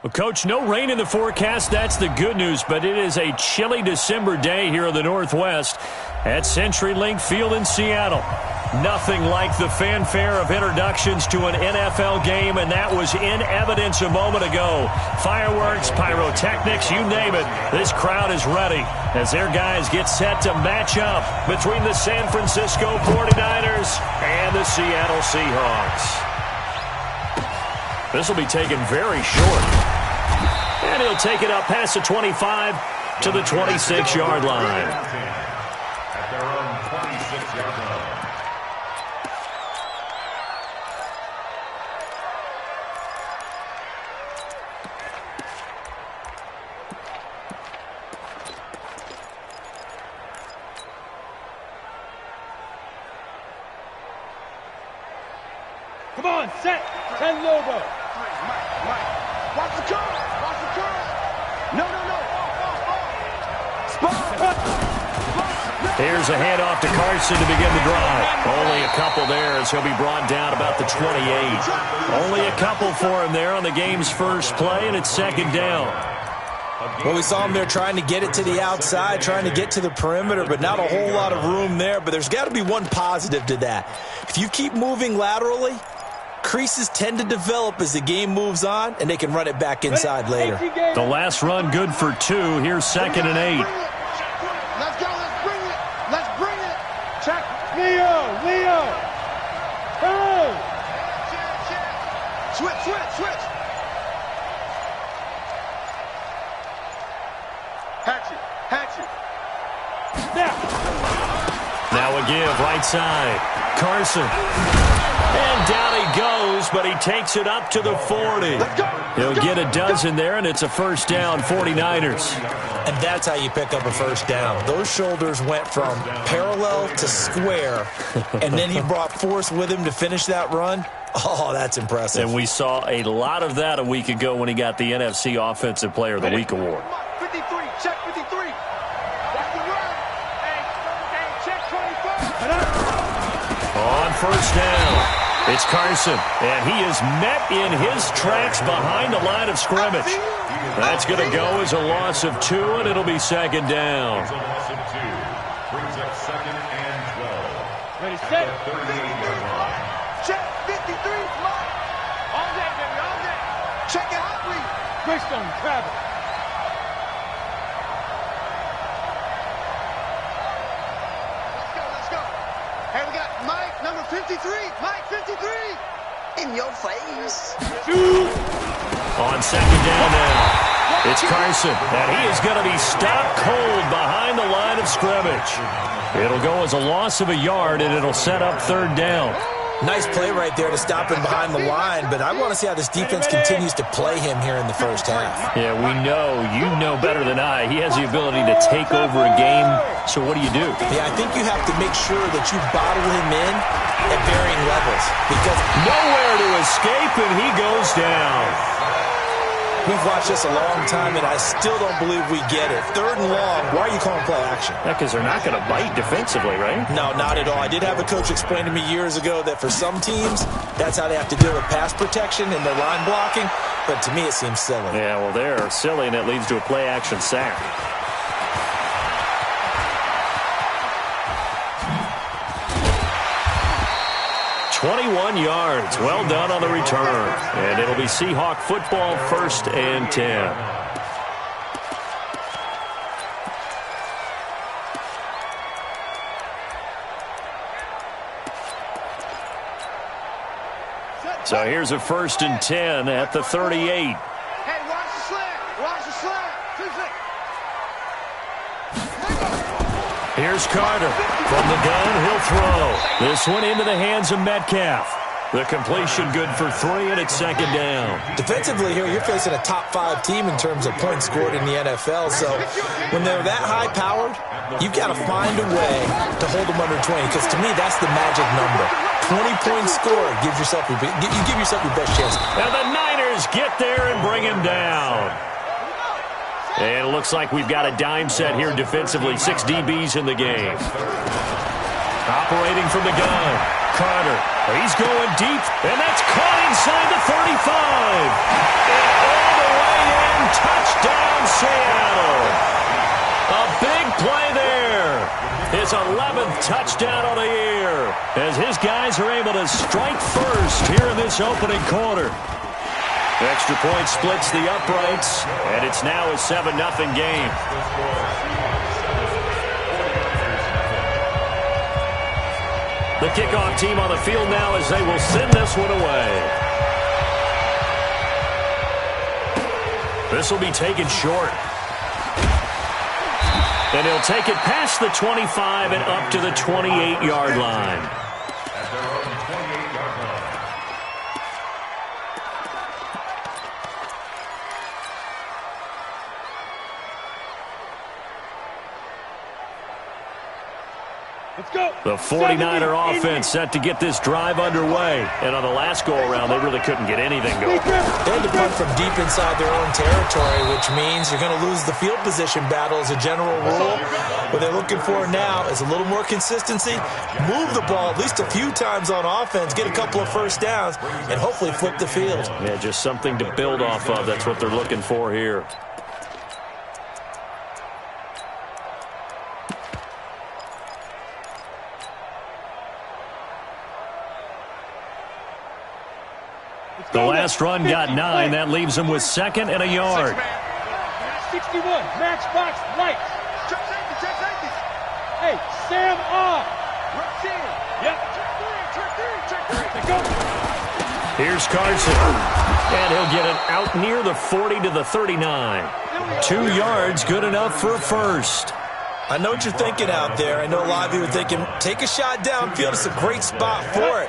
Well, Coach, no rain in the forecast. That's the good news, but it is a chilly December day here in the Northwest at CenturyLink Field in Seattle. Nothing like the fanfare of introductions to an NFL game, and that was in evidence a moment ago. Fireworks, pyrotechnics, you name it. This crowd is ready as their guys get set to match up between the San Francisco 49ers and the Seattle Seahawks. This will be taken very short. And he'll take it up past the 25 to the 26-yard line. At their own 26-yard line. Come on, set. 10 logo. Watch the curve. Watch the curve. No. Here's a handoff to Carson to begin the drive. Only a couple there as he'll be brought down about the 28. Only a couple for him there on the game's first play, and it's second down. Well, we saw him there trying to get it to the outside, trying to get to the perimeter, but not a whole lot of room there. But there's got to be one positive to that. If you keep moving laterally, creases tend to develop as the game moves on, and they can run it back inside later. The last run good for 2. Here's 2nd and 8. Let's go. Let's bring it. Check. Leo. Hey. Switch. Hatchet. Now a give, right side. Carson. And down he goes, but he takes it up to the 40. He'll get a dozen there, and it's a first down, 49ers. And that's how you pick up a first down. Those shoulders went from parallel to square, and then he brought force with him to finish that run. Oh, that's impressive. And we saw a lot of that a week ago when he got the NFC Offensive Player of the Week award. 53, check 53. That's the run. Hey, check 25. On first down, it's Carson, and he is met in his tracks behind the line of scrimmage. That's going to go as a loss of 2, and it'll be second down. It's a loss of 2. Brings up 2nd and 12. Ready, set. At the 38-yard line. Check 53. Come on. All day, baby, all day. Check it out, please. Greystone, travel. Let's go. Hey, we got Mike, number 53. Mike, 53. In your face. On second down now, it's Carson, and he is going to be stopped cold behind the line of scrimmage. It'll go as a loss of a yard, and it'll set up third down. Nice play right there to stop him behind the line, but I want to see how this defense continues to play him here in the first half. Yeah, we know. You know better than I. He has the ability to take over a game, so what do? Yeah, I think you have to make sure that you bottle him in at varying levels, because nowhere to escape, and he goes down. we've watched this a long time, and I still don't believe we get it. 3rd and long, why are you calling play action? Yeah, because they're not going to bite defensively, right? No, not at all. I did have a coach explain to me years ago that for some teams, that's how they have to deal with pass protection and their line blocking, but to me it seems silly. Yeah, well, they're silly, and it leads to a play action sack. 21 yards. Well done on the return. And it'll be Seahawk football, 1st and 10. So here's a 1st and 10 at the 38. Hey, watch the slant. Watch the slant. Here's Carter. From the gun, he'll throw. This one into the hands of Metcalf. The completion good for 3, and it's 2nd down. Defensively here, you're facing a top-5 team in terms of points scored in the NFL. So when they're that high-powered, you've got to find a way to hold them under 20. Because to me, that's the magic number. 20 points scored gives yourself you give yourself your best chance. And the Niners get there and bring him down. And it looks like we've got a dime set here defensively. 6 DBs in the game. Operating from the gun. Carter. He's going deep. And that's caught inside the 35. And all the away in. Touchdown, Seattle. A big play there. His 11th touchdown of the year as his guys are able to strike first here in this opening quarter. Extra point splits the uprights, and it's now a 7-0 game. The kickoff team on the field now as they will send this one away. This will be taken short. And he'll take it past the 25 and up to the 28-yard line. The 49er offense set to get this drive underway. And on the last go-around, they really couldn't get anything going. They had to punt from deep inside their own territory, which means you're going to lose the field position battle as a general rule. What they're looking for now is a little more consistency, move the ball at least a few times on offense, get a couple of first downs, and hopefully flip the field. Yeah, just something to build off of. That's what they're looking for here. The last run got 9. That leaves him with 2nd and a yard. 61, matchbox lights. Check safety. Hey, Sam off. Yep. Check 3. Go. Here's Carson. And he'll get it out near the 40 to the 39. 2 yards, good enough for a first. I know what you're thinking out there. I know a lot of you are thinking, take a shot downfield. It's a great spot for it.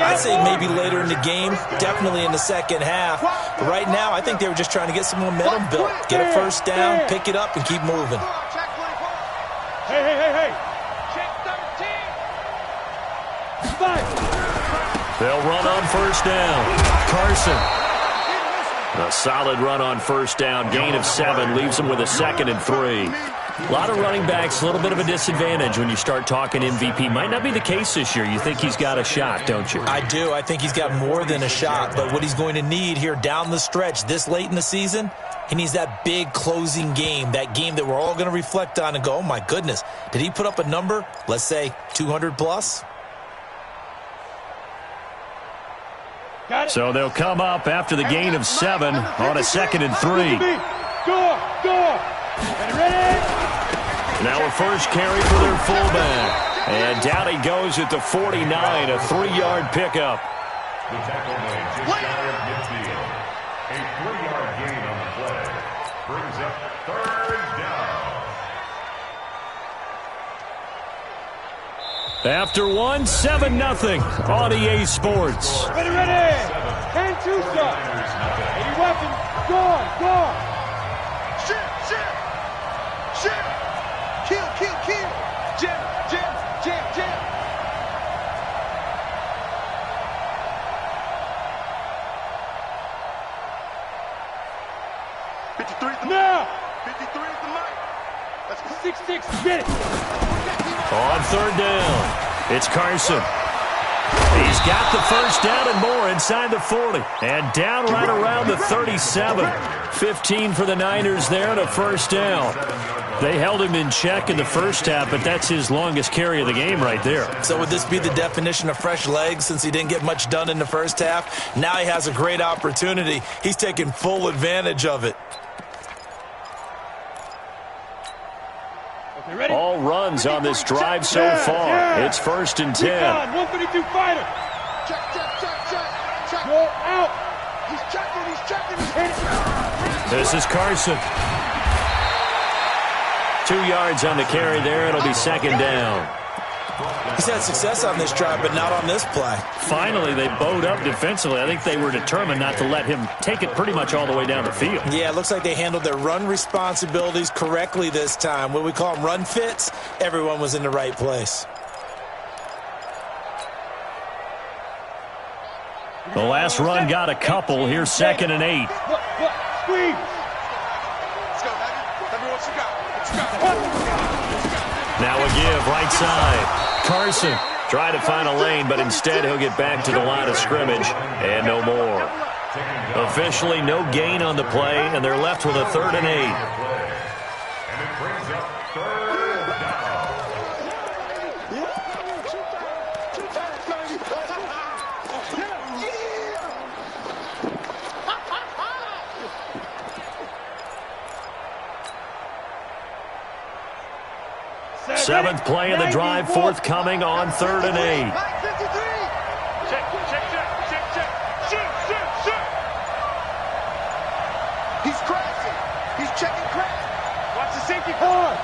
I'd say maybe later in the game, definitely in the second half. But right now, I think they were just trying to get some momentum built. Get a first down, pick it up, and keep moving. Hey. Check 13. 5. They'll run on first down. Carson. A solid run on first down. Gain of 7 leaves him with a 2nd and 3. A lot of running backs, a little bit of a disadvantage when you start talking MVP. Might not be the case this year. You think he's got a shot, don't you? I do. I think he's got more than a shot. But what he's going to need here down the stretch this late in the season, he needs that big closing game, that game that we're all going to reflect on and go, oh, my goodness, did he put up a number, let's say 200 plus? So they'll come up after the gain of 7 on a 2nd and 3. Door. Ready? Now a first carry for their fullback. And down he goes at the 49, a 3-yard pickup. The tackle made just shy of midfield. A 3-yard gain on the play. Brings up 3rd down. After 1, 7-0 on EA Sports. Ready. 10-2 shot. Any weapons? Gone. Shit. Kill. Jam. 53 now. 53 is the mic. That's 6-6. Get it. On 3rd down, it's Carson. He's got the first down and more inside the 40. And down right around the 37. 15 for the Niners there and a first down. They held him in check in the first half, but that's his longest carry of the game right there. So would this be the definition of fresh legs since he didn't get much done in the first half? Now he has a great opportunity. He's taking full advantage of it. All runs on this drive so far. It's 1st and 10. 152 fighter. Check. Go out. He's checking. This is Carson. 2 yards on the carry there. It'll be 2nd down. He's had success on this drive, but not on this play. Finally, they bowed up defensively. I think they were determined not to let him take it pretty much all the way down the field. Yeah, it looks like they handled their run responsibilities correctly this time. What we call them run fits, everyone was in the right place. The last run got a couple. Here's 2nd and 8. Squeeze. Now a give, right side. Carson trying to find a lane, but instead he'll get back to the line of scrimmage and no more. Officially no gain on the play, and they're left with a 3rd and 8. And it brings up 3rd down. Seventh play of the drive, forthcoming on 3rd and 8. Check. Shoot. He's crashing. He's checking crash. Watch the safety. Four.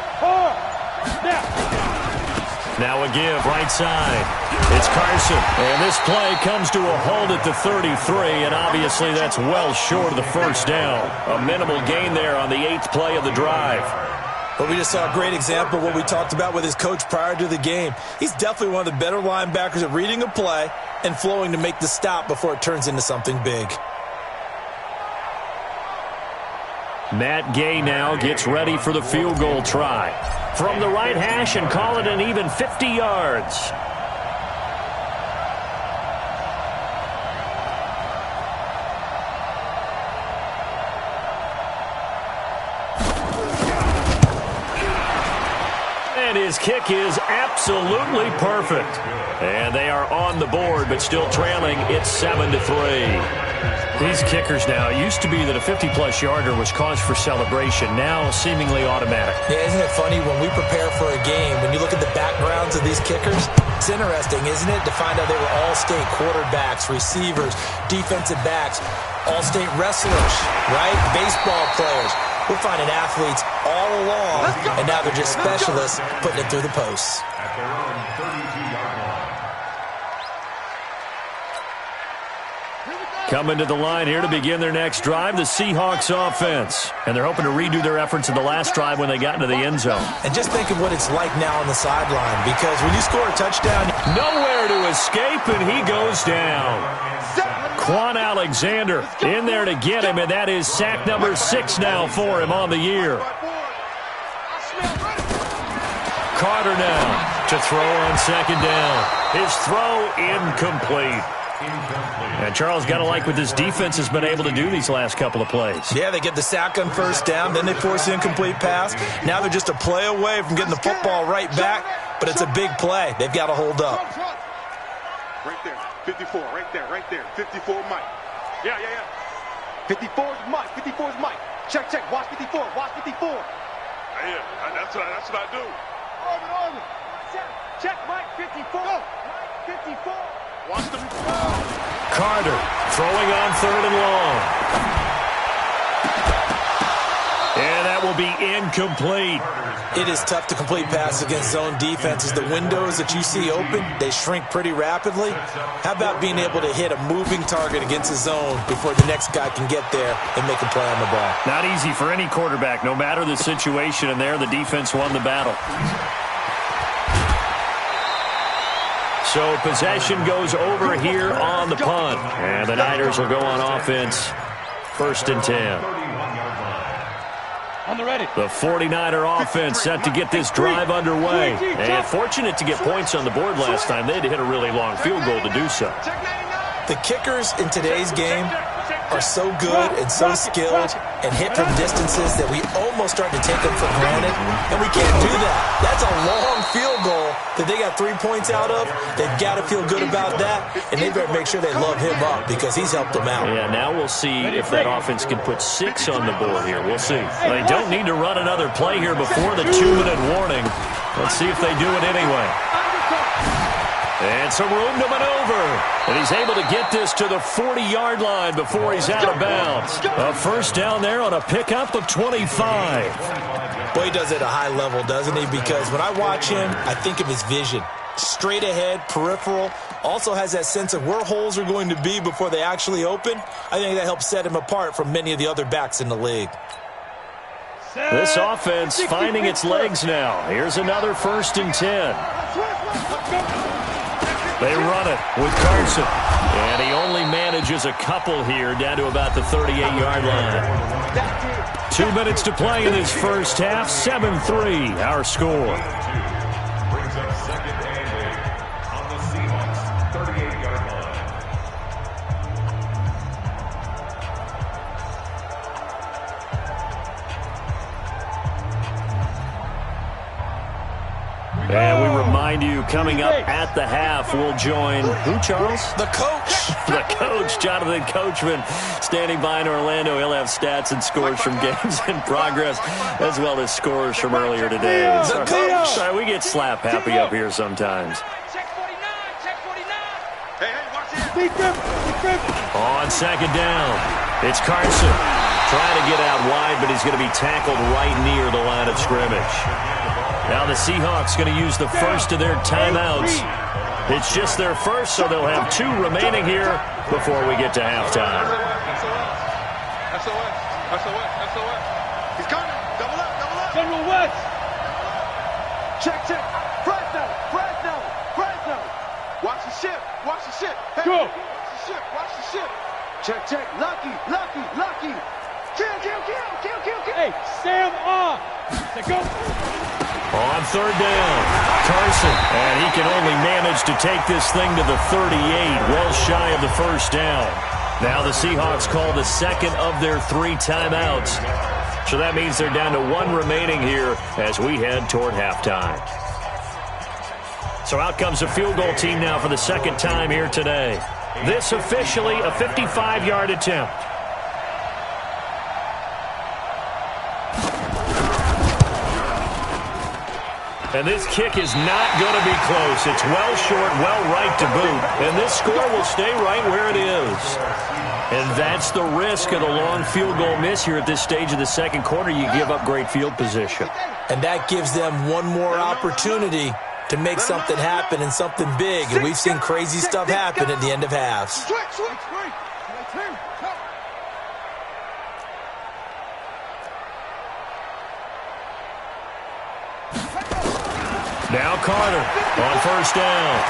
Now a give, right side. It's Carson. And this play comes to a halt at the 33, and obviously that's well short of the first down. A minimal gain there on the 8th play of the drive. But we just saw a great example of what we talked about with his coach prior to the game. He's definitely one of the better linebackers at reading a play and flowing to make the stop before it turns into something big. Matt Gay now gets ready for the field goal try. From the right hash and call it an even 50 yards. And his kick is absolutely perfect. And they are on the board, but still trailing. It's 7-3. These kickers now, it used to be that a 50-plus yarder was cause for celebration. Now, seemingly automatic. Yeah, isn't it funny when we prepare for a game, when you look at the backgrounds of these kickers, it's interesting, isn't it, to find out they were all-state quarterbacks, receivers, defensive backs, all-state wrestlers, right? Baseball players. We're finding athletes all along, and now they're just specialists putting it through the posts. At their own 32-yard line. Coming to the line here to begin their next drive, the Seahawks offense. And they're hoping to redo their efforts in the last drive when they got into the end zone. And just think of what it's like now on the sideline, because when you score a touchdown, nowhere to escape, and he goes down. Quan Alexander in there to get him, and that is sack number 6 now for him on the year. Carter now to throw on 2nd down. His throw incomplete. And Charles, got to like what this defense has been able to do these last couple of plays. Yeah, they get the sack on 1st down, then they force the incomplete pass. Now they're just a play away from getting the football right back, but it's a big play. They've got to hold up. Right there. 54, right there. 54, Mike. Yeah. 54 is Mike. 54 is Mike. Check. Watch 54. Yeah, that's what I do. Armin. Check, Mike. 54. Mike, 54. Watch them. Carter throwing on 3rd and long. And that will be incomplete. It is tough to complete passes against zone defenses. The windows that you see open, they shrink pretty rapidly. How about being able to hit a moving target against a zone before the next guy can get there and make a play on the ball? Not easy for any quarterback, no matter the situation, and there the defense won the battle. So possession goes over here on the punt. And the Niners will go on offense, 1st and 10. On the ready. The 49er offense set to get this drive underway. And fortunate to get points on the board last time. They had to hit a really long field goal to do so. The kickers in today's game are so good and so skilled and hit from distances that we almost start to take them for granted, and we can't do that. That's a long field goal that they got 3 points out of. They've got to feel good about that, and they better make sure they love him up because he's helped them out. Yeah, now we'll see if that offense can put 6 on the board here. We'll see. They don't need to run another play here before the 2-minute warning. Let's see if they do it anyway. And some room to maneuver. And he's able to get this to the 40-yard line before he's out of bounds. A 1st down there on a pickup of 25. Boy, he does it at a high level, doesn't he? Because when I watch him, I think of his vision. Straight ahead, peripheral. Also has that sense of where holes are going to be before they actually open. I think that helps set him apart from many of the other backs in the league. This offense finding its legs now. Here's another 1st and 10. They run it with Carson. And he only manages a couple here down to about the 38-yard line. 2 minutes to play in this first half. 7-3 our score. Brings up 2nd and 8 on the Seahawks 38-yard line. remind you, coming up at the half, we'll join who, Charles? The coach. The coach, Jonathan Coachman, standing by in Orlando. He'll have stats and scores from games in progress, as well as scores from earlier today. The coach. Sorry, we get slap happy up here sometimes. On second down, it's Carson trying to get out wide, but he's going to be tackled right near the line of scrimmage. Now the Seahawks going to use the first of their timeouts. It's just their first, so they'll have 2 remaining here before we get to halftime. SOS. He's coming. Double up. General West. Check. Fresno. Watch the ship. Hey, Go. Watch the ship. Check. Lucky. Kill. Hey, Sam off. Go. On third down, Carson, and he can only manage to take this thing to the 38, well shy of the first down. Now the Seahawks call the second of their 3 timeouts. So that means they're down to 1 remaining here as we head toward halftime. So out comes a field goal team now for the second time here today. This officially a 55-yard attempt. And this kick is not going to be close. It's well short, well right to boot. And this score will stay right where it is. And that's the risk of the long field goal miss here at this stage of the second quarter. You give up great field position. And that gives them one more opportunity to make something happen and something big. And we've seen crazy stuff happen at the end of halves. Now Carter on first down.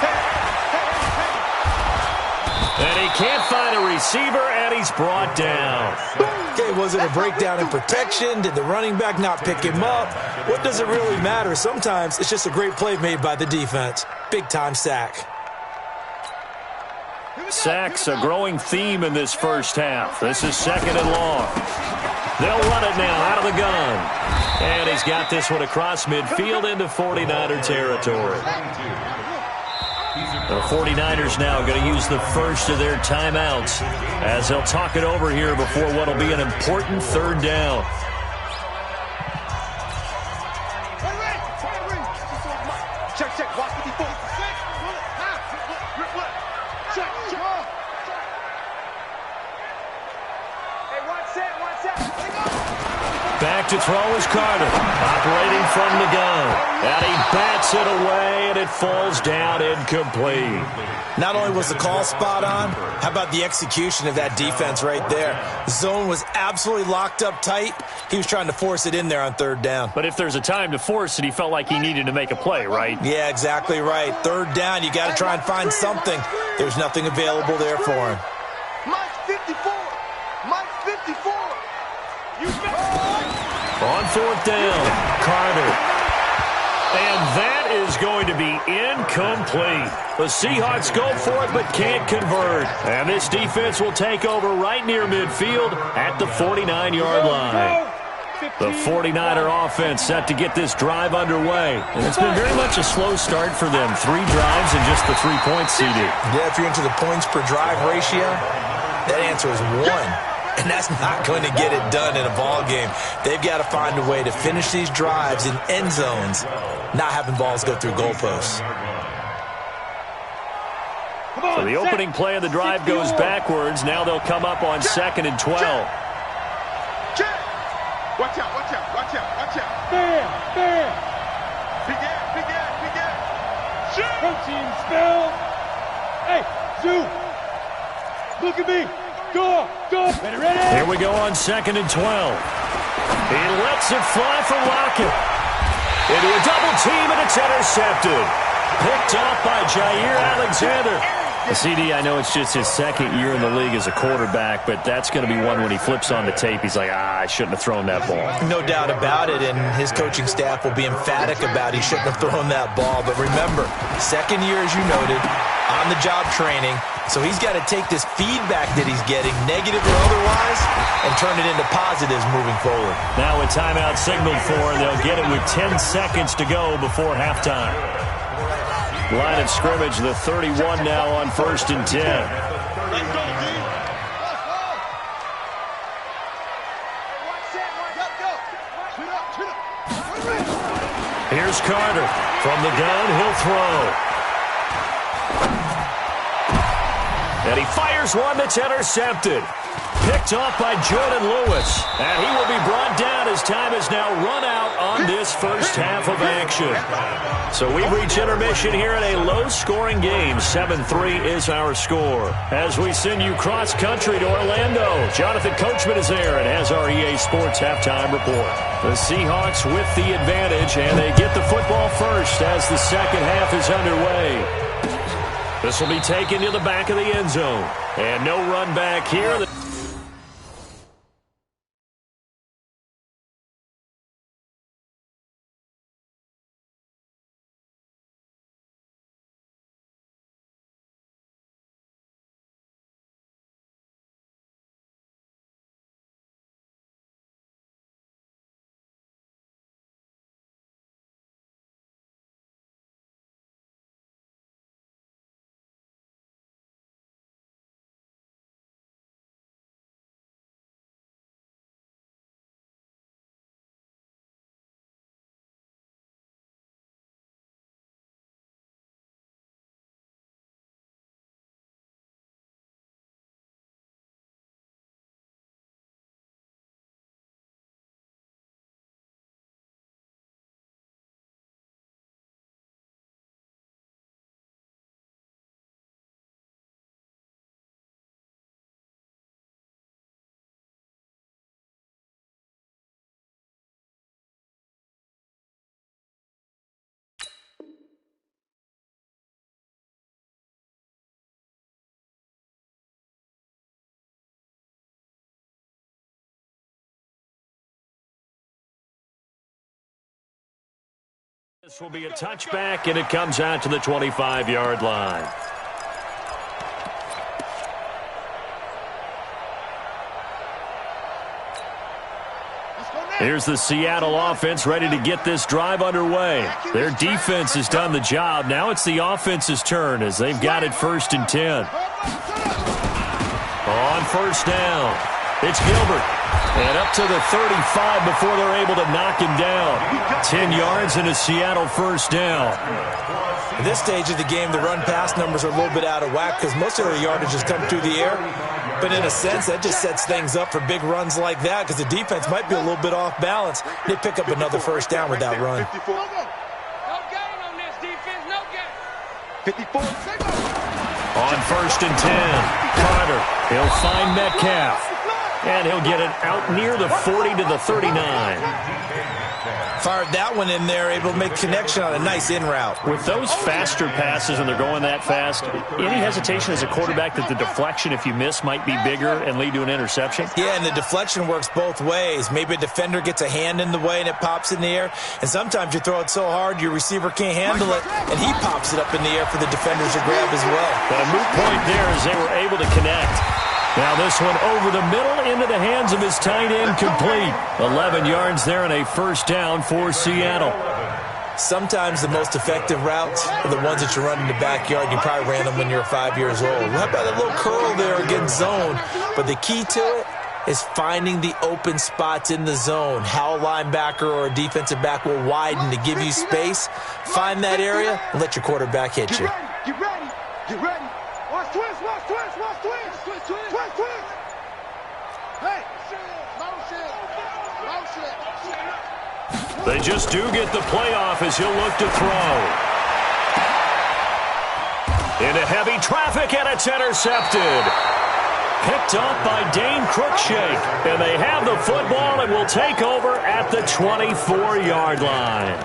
And he can't find a receiver, and he's brought down. Okay, was it a breakdown in protection? Did the running back not pick him up? What does it really matter? Sometimes it's just a great play made by the defense. Big-time sack. Sacks, a growing theme in this first half. This is second and long. They'll run it now out of the gun. And he's got this one across midfield into 49er territory. The 49ers now going to use the first of their timeouts as they'll talk it over here before what will be an important third down. Check. Watch 54. Check. Hey, watch that. Back to throw is Carter, operating from the gun. And he bats it away, and it falls down incomplete. Not only was the call spot on, how about the execution of that defense right there? The zone was absolutely locked up tight. He was trying to force it in there on third down. But if there's a time to force it, he felt like he needed to make a play, right? Yeah, exactly right. Third down, you got to try and find something. There's nothing available there for him. Mike's 54. You On fourth down, Carter. And that is going to be incomplete. The Seahawks go for it but can't convert. And this defense will take over right near midfield at the 49-yard line. The 49er offense set to get this drive underway. And it's been very much a slow start for them. 3 drives and just the 3 points, CD. Yeah, if you're into the points per drive ratio, that answer is 1. And that's not going to get it done in a ball game. They've got to find a way to finish these drives in end zones, not having balls go through goalposts. So the opening play of the drive goes backwards. Now they'll come up on second and 12. Watch out. Bam. Big ass. Protein spell. Hey, Zoo. Look at me. Go. Ready. Here we go on second and 12. He lets it fly for Lockett. Into a double team, and it's intercepted. Picked off by Jair Alexander. CD, I know it's just his second year in the league as a quarterback, but that's going to be one when he flips on the tape. He's like, I shouldn't have thrown that ball. No doubt about it, and his coaching staff will be emphatic about he shouldn't have thrown that ball. But remember, second year, as you noted, on-the-job training. So he's got to take this feedback that he's getting, negative or otherwise, and turn it into positives moving forward. Now a timeout signaled for, and they'll get it with 10 seconds to go before halftime. Line of scrimmage, the 31 now on 1st and 10. Let's go, D. Here's Carter. From the gun, he'll throw. And he fires one that's intercepted. Picked off by Jordan Lewis. And he will be brought down as time has now run out on this first half of action. So we've reached intermission here in a low-scoring game. 7-3 is our score. As we send you cross-country to Orlando, Jonathan Coachman is there and has our EA Sports halftime report. The Seahawks with the advantage, and they get the football first as the second half is underway. This will be taken to the back of the end zone. And no run back here. This will be a touchback, and it comes out to the 25-yard line. Here's the Seattle offense ready to get this drive underway. Their defense has done the job. Now it's the offense's turn as they've got it 1st and 10. On 1st down, it's Gilbert. And up to the 35 before they're able to knock him down. 10 yards and a Seattle 1st down. At this stage of the game, the run-pass numbers are a little bit out of whack because most of their yardage has come through the air. But in a sense, that just sets things up for big runs like that because the defense might be a little bit off balance. They pick up another 1st down with that run. No gain on this defense, no gain. 54. On 1st and 10, Carter. He'll find Metcalf. And he'll get it out near the 40 to the 39. Fired that one in there, able to make connection on a nice in route. With those faster passes and they're going that fast, any hesitation as a quarterback that the deflection, if you miss, might be bigger and lead to an interception? Yeah, and the deflection works both ways. Maybe a defender gets a hand in the way and it pops in the air. And sometimes you throw it so hard your receiver can't handle it, and he pops it up in the air for the defenders to grab as well. But a moot point there as they were able to connect. Now this one over the middle into the hands of his tight end, complete. 11 yards there and a 1st down for Seattle. Sometimes the most effective routes are the ones that you run in the backyard. You probably ran them when you were 5 years old. How about a little curl there against zone? But the key to it is finding the open spots in the zone. How a linebacker or a defensive back will widen to give you space. Find that area and let your quarterback hit you. Get ready. Get ready. Watch twist. Watch twist. Watch twist. Twist. Hey. They just do get the playoff as he'll look to throw. Into heavy traffic, and it's intercepted. Picked off by Dane Cruikshank. And they have the football and will take over at the 24-yard line.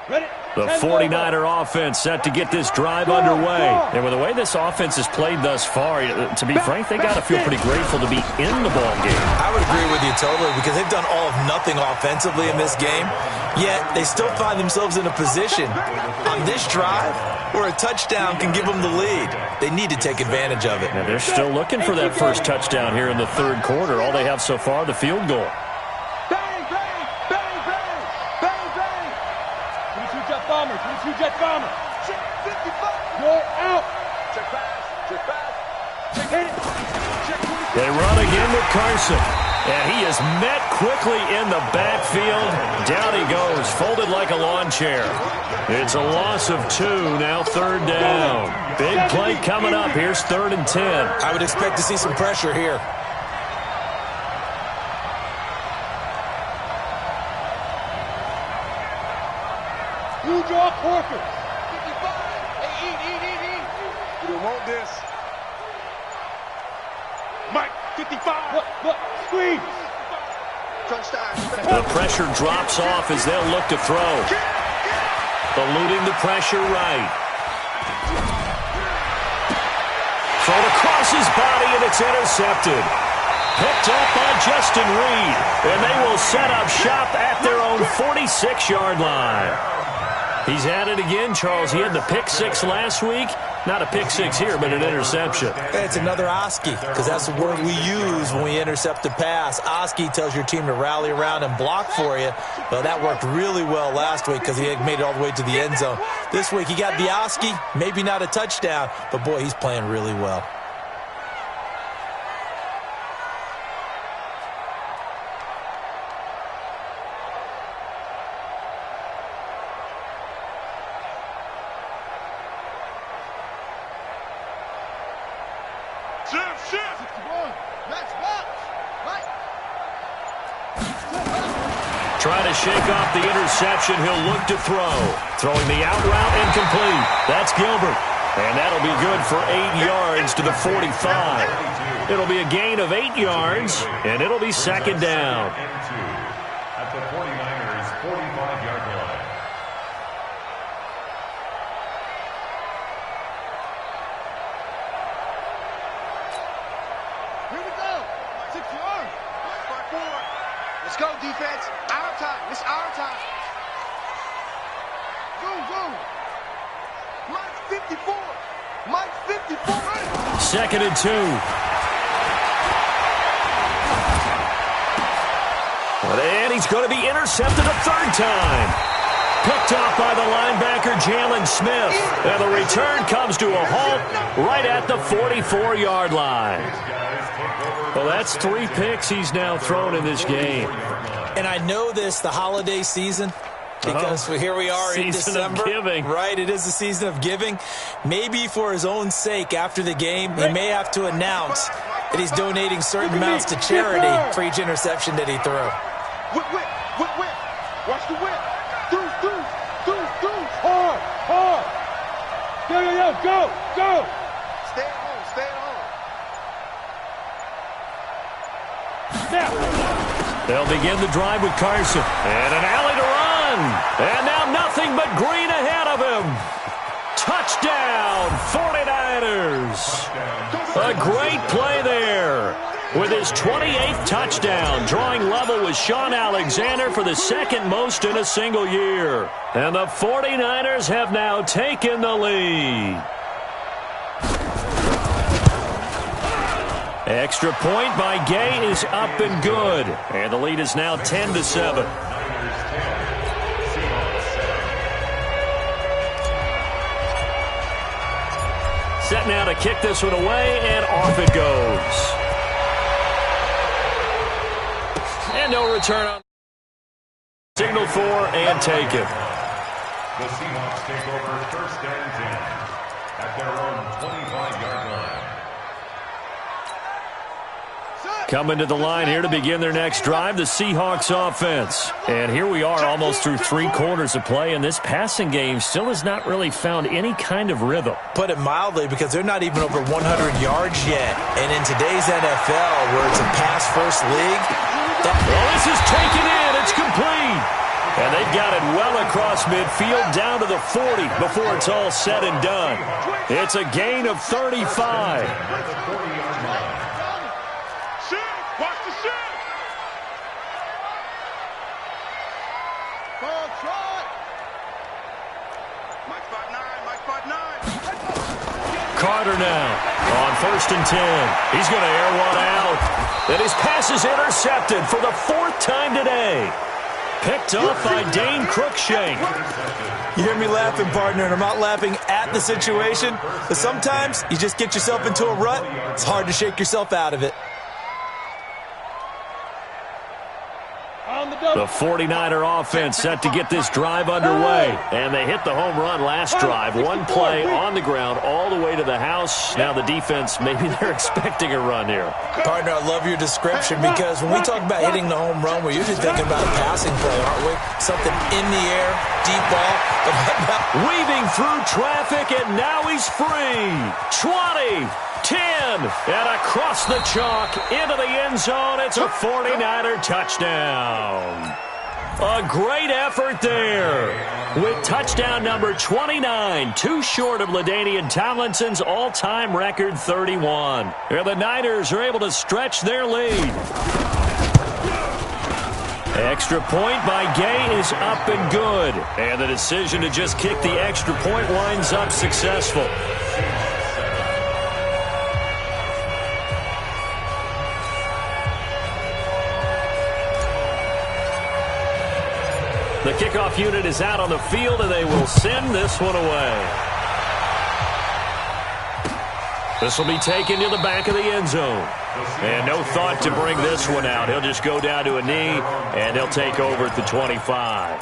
The 49er offense set to get this drive underway. And with the way this offense has played thus far, to be frank, they got to feel pretty grateful to be in the ball game. I would agree with you totally because they've done all of nothing offensively in this game, yet they still find themselves in a position on this drive where a touchdown can give them the lead. They need to take advantage of it. Now they're still looking for that first touchdown here in the third quarter. All they have so far, the field goal. Jet bomber. Check 55. You're out. Check pass. Check pass. Check hit it. Check 24. They run again with Carson. And he is met quickly in the backfield. Down he goes, folded like a lawn chair. It's a loss of 2, now third down. Big play coming up. Here's 3rd and 10. I would expect to see some pressure here. You draw Corker. 55. Hey, eat. You don't want this. Mike, 55. Look, squeeze. Touchdown. The pressure drops off as they'll look to throw. Eluding the pressure right. Thrown across his body, and it's intercepted. Picked up by Justin Reed. And they will set up shop at their own 46-yard line. He's at it again, Charles. He had the pick 6 last week. Not a pick 6 here, but an interception. It's another Oski, because that's the word we use when we intercept a pass. Oski tells your team to rally around and block for you. Well, that worked really well last week because he made it all the way to the end zone. This week he got the Oski, maybe not a touchdown, but boy, he's playing really well. Trying to shake off the interception, he'll look to throw. Throwing the out route incomplete. That's Gilbert. And that'll be good for 8 yards to the 45. It'll be a gain of 8 yards, and it'll be 2nd down. At the 49ers' 45-yard line. Here we go. 6 yards. 5-4. Let's go, defense. Our time. It's our time. Go. Mike 54. Mike 54. 2nd and 2. And he's going to be intercepted a 3rd time. Picked off by the linebacker, Jalen Smith. And the return comes to a halt right at the 44-yard line. Well, that's 3 picks he's now thrown in this game. And I know this, the holiday season, because here we are in December. Season of giving. Right, it is the season of giving. Maybe for his own sake, after the game, he may have to announce that he's donating certain amounts to charity for each interception that he threw. Whip. Watch the whip. Deuce. Hard. Go. Stay at home. Now. They'll begin the drive with Carson. And an alley to run. And now nothing but green ahead of him. Touchdown, 49ers. A great play there. With his 28th touchdown, drawing level with Sean Alexander for the 2nd most in a single year. And the 49ers have now taken the lead. Extra point by Gage is up and good. And the lead is now 10-7. Set now to kick this one away, and off it goes. And no return on. Signal for and take it. The Seahawks take over 1st and 10 at their own 25-yard line. Coming to the line here to begin their next drive, the Seahawks offense. And here we are almost through 3 quarters of play, and this passing game still has not really found any kind of rhythm. Put it mildly, because they're not even over 100 yards yet. And in today's NFL, where it's a pass-first league, well, this is taken in. It's complete. And they've got it well across midfield, down to the 40 before it's all said and done. It's a gain of 35. Watch the shit! Mike 5'9", Mike 5'9". Carter now on 1st and 10. He's going to air one out. And his pass is intercepted for the 4th time today. Picked off by Dane Cruikshank. You hear me laughing, partner, and I'm not laughing at the situation, but sometimes you just get yourself into a rut. It's hard to shake yourself out of it. The 49er offense set to get this drive underway. And they hit the home run last drive. One play on the ground all the way to the house. Now the defense, maybe they're expecting a run here. Partner, I love your description because when we talk about hitting the home run, we're usually thinking about a passing play, aren't we? Something in the air, deep ball. But weaving through traffic, and now he's free. 20, 10, and across the chalk into the end zone. It's a 49er touchdown. A great effort there with touchdown number 29, too short of LaDainian Tomlinson's all-time record 31. And the Niners are able to stretch their lead. Extra point by Gay is up and good. And the decision to just kick the extra point winds up successful. The kickoff unit is out on the field, and they will send this one away. This will be taken to the back of the end zone. And no thought to bring this one out. He'll just go down to a knee, and they'll take over at the 25.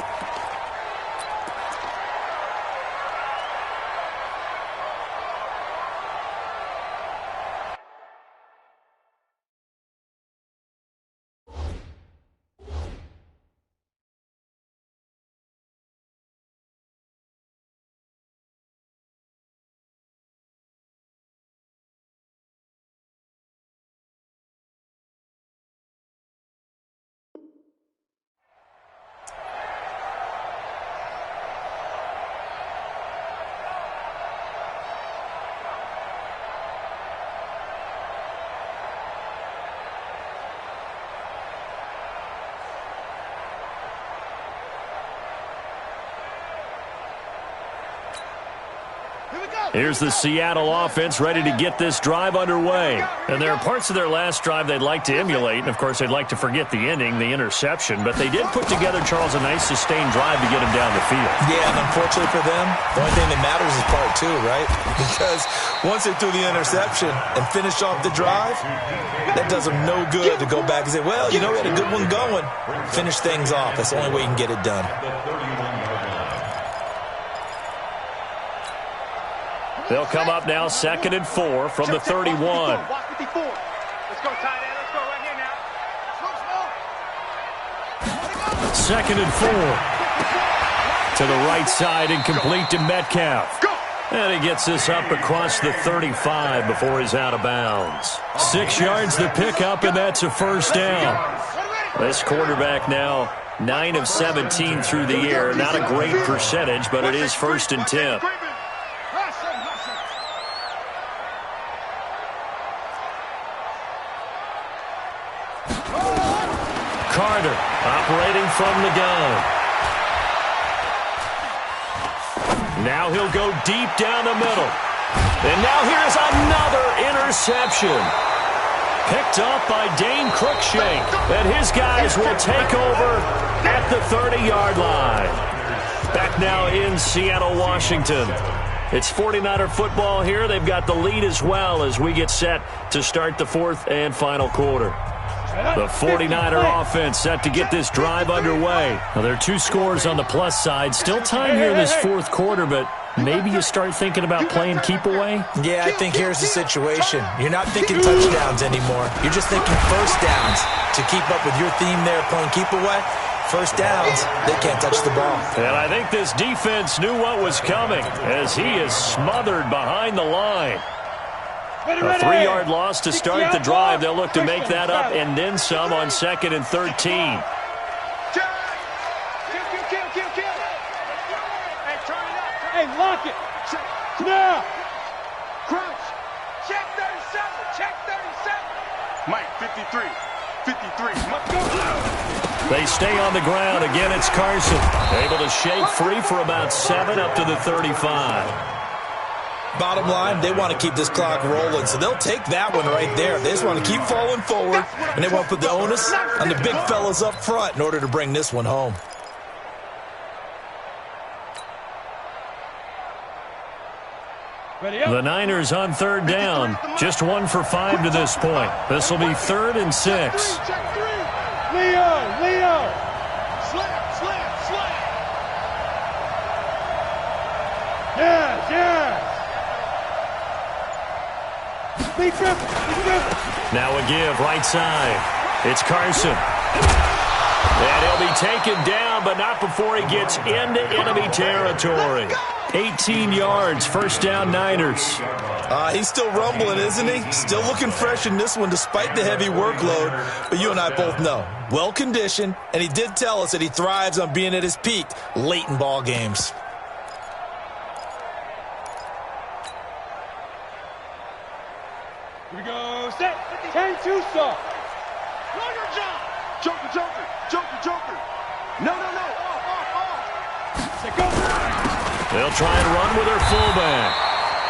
Here's the Seattle offense ready to get this drive underway. And there are parts of their last drive they'd like to emulate. And, of course, they'd like to forget the ending, the interception. But they did put together, Charles, a nice sustained drive to get him down the field. Yeah, and unfortunately for them, the only thing that matters is part 2, right? Because once they threw the interception and finished off the drive, that does them no good to go back and say, well, you know, we had a good one going. Finish things off. That's the only way you can get it done. They'll come up now 2nd and 4 from the 31. Watch 54. Let's go, tight end. Let's go right here now. 2nd and 4. To the right side and complete to Metcalf. And he gets this up across the 35 before he's out of bounds. 6 yards the pickup, and that's a first down. This quarterback now 9 of 17 through the air. Not a great percentage, but it is 1st and 10. Carter operating from the gun. Now he'll go deep down the middle. And now here's another interception. Picked up by Dane Cruikshank. And his guys will take over at the 30-yard line. Back now in Seattle, Washington. It's 49er football here. They've got the lead as well as we get set to start the 4th and final quarter. The 49er offense set to get this drive underway. Now, there are 2 scores on the plus side. Still time here in this 4th quarter, but maybe you start thinking about playing keep away? Yeah, I think here's the situation. You're not thinking touchdowns anymore. You're just thinking first downs. To keep up with your theme there, playing keep away, first downs, they can't touch the ball. And I think this defense knew what was coming as he is smothered behind the line. A 3-yard loss to start the drive. They'll look to make that up and then some on 2nd and 13. Hey, lock it. Check. Now. Crouch. Check 37. Check 37. Mike, 53. 53. Let's go. They stay on the ground. Again, it's Carson. Able to shake free for about 7 up to the 35. Bottom line, they want to keep this clock rolling, so they'll take that one right there. They just want to keep falling forward, and they want to put the onus on the big fellas up front in order to bring this one home. The Niners on third down. Just 1 for 5 to this point. This will be 3rd and 6. Leo. Slam. Yes. Be careful. Now a give right side. It's Carson. And he'll be taken down, but not before he gets into enemy territory. 18 yards, first down Niners. He's still rumbling, isn't he? Still looking fresh in this one despite the heavy workload. But you and I both know, well-conditioned, and he did tell us that he thrives on being at his peak late in ball games. Here we go. Set. 10-2 stop. Joker. No. Off. Say go. They'll try and run with their fullback.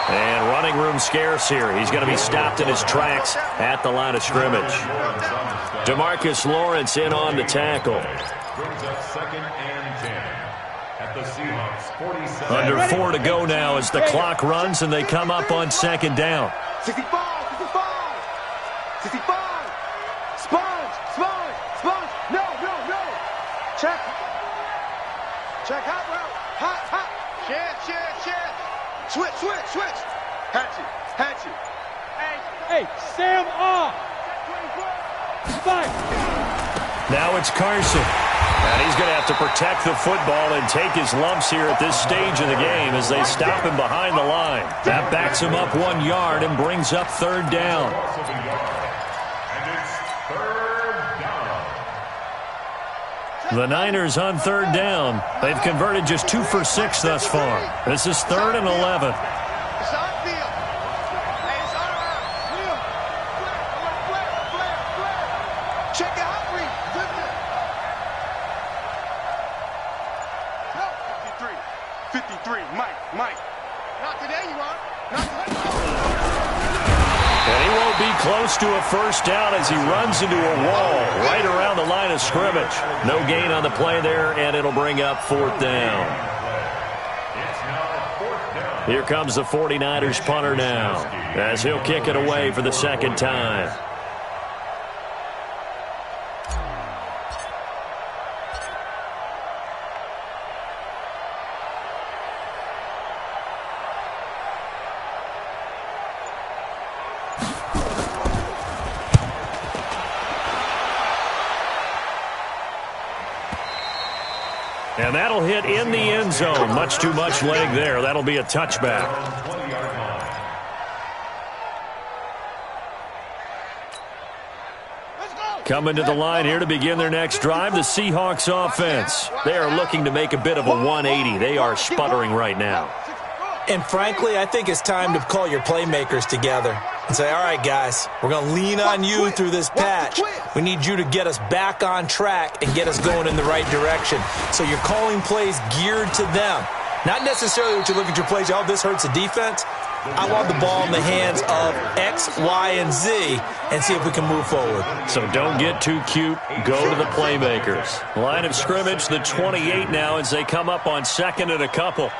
And running room scarce here. He's going to be stopped in his tracks at the line of scrimmage. DeMarcus Lawrence in on the tackle. Brings up 2nd and 10 at the Seahawks 47. Under 4 to go now as the clock runs and they come up on 2nd down. 65. Sponge. No. Check hot route. Hot. Share. Switch. Hatchet. Hey, Sam off. 5. Now it's Carson. And he's going to have to protect the football and take his lumps here at this stage of the game as they stop him behind the line. That backs him up 1 yard and brings up 3rd down. And it's 3rd down. The Niners on 3rd down. They've converted just 2 for 6 thus far. This is 3rd and 11. It's on field. Hey, it's on field. Flare. Check it out, Reed. 53. Mike. Not today, you are. Not today. And he won't be close to a first down as he runs into a wall right around the line of scrimmage. No gain on the play there, and it'll bring up 4th down. It's now 4th down. Here comes the 49ers punter now as he'll kick it away for the 2nd time. And that'll hit in the end zone. Much too much leg there. That'll be a touchback. 20-yard line. Coming to the line here to begin their next drive, the Seahawks offense. They are looking to make a bit of a 180. They are sputtering right now. And frankly, I think it's time to call your playmakers together and say, all right, guys, we're going to lean on you through this patch. We need you to get us back on track and get us going in the right direction. So you're calling plays geared to them. Not necessarily what you look at your plays, oh, this hurts the defense. I want the ball in the hands of X, Y, and Z and see if we can move forward. So don't get too cute. Go to the playmakers. Line of scrimmage, the 28 now as they come up on 2nd and a couple.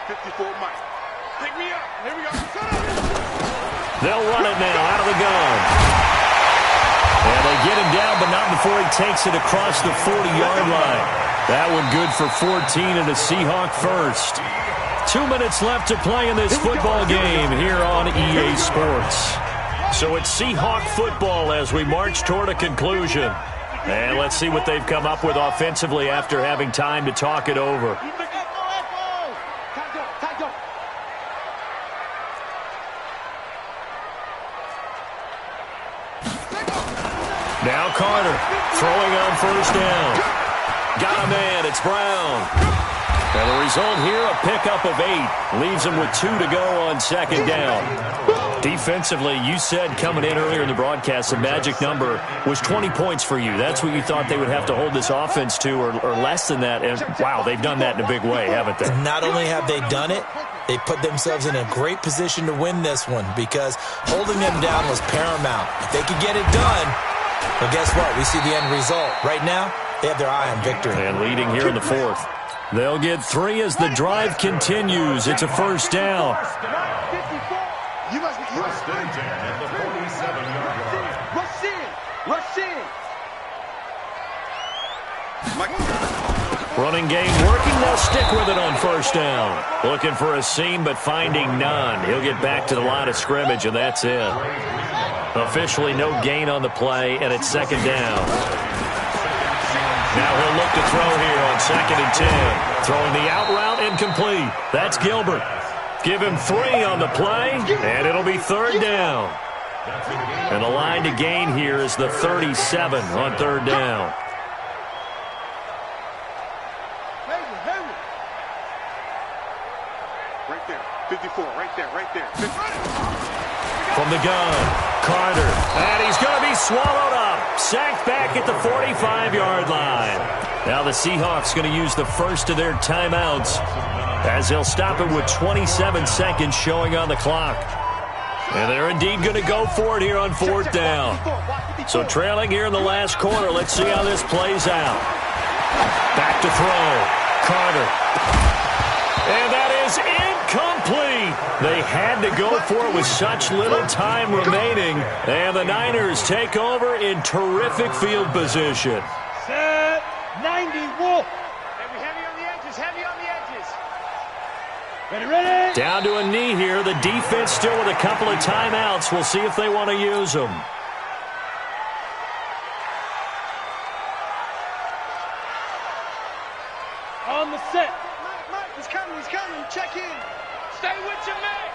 54 Mike. Pick me up. Here we go. They'll run it now out of the gun. And they get him down, but not before he takes it across the 40-yard line. That one good for 14 and a Seahawk first. 2 minutes left to play in this football game here on EA Sports. So it's Seahawk football as we march toward a conclusion. And let's see what they've come up with offensively after having time to talk it over. Now Carter throwing on first down. Got a man. It's Brown. And the result here, a pickup of 8. Leaves them with 2 to go on second down. Defensively, you said coming in earlier in the broadcast, the magic number was 20 points for you. That's what you thought they would have to hold this offense to, or less than that. And, wow, they've done that in a big way, haven't they? Not only have they done it, they put themselves in a great position to win this one because holding them down was paramount. If they could get it done, well, guess what? We see the end result. Right now, they have their eye on victory. And leading here in the 4th. They'll get 3 as the drive continues. It's a first down. First and 10 at the 47-yard line. Rush in. Rush in. Running game working. They'll stick with it on first down. Looking for a seam, but finding none. He'll get back to the line of scrimmage, and that's it. Officially no gain on the play, and it's second down. Now he'll look to throw here on 2nd and 10. Throwing the out route incomplete. That's Gilbert. Give him 3 on the play, and it'll be 3rd down. And the line to gain here is the 37 on 3rd down. Right there. 54. Right there. Right there. From the gun, Carter. And he's going to be swallowed up. Sacked back at the 45-yard line. Now the Seahawks going to use the first of their timeouts as they'll stop it with 27 seconds showing on the clock. And they're indeed going to go for it here on 4th down. So trailing here in the last quarter, let's see how this plays out. Back to throw. Carter. And that is incomplete. They had to go for it with such little time remaining. And the Niners take over in terrific field position. Set. 90 Wolf. Heavy on the edges. Heavy on the edges. Ready, ready. Down to a knee here. The defense still with a couple of timeouts. We'll see if they want to use them. On the set. Mike, he's coming. Check in. Stay with your man.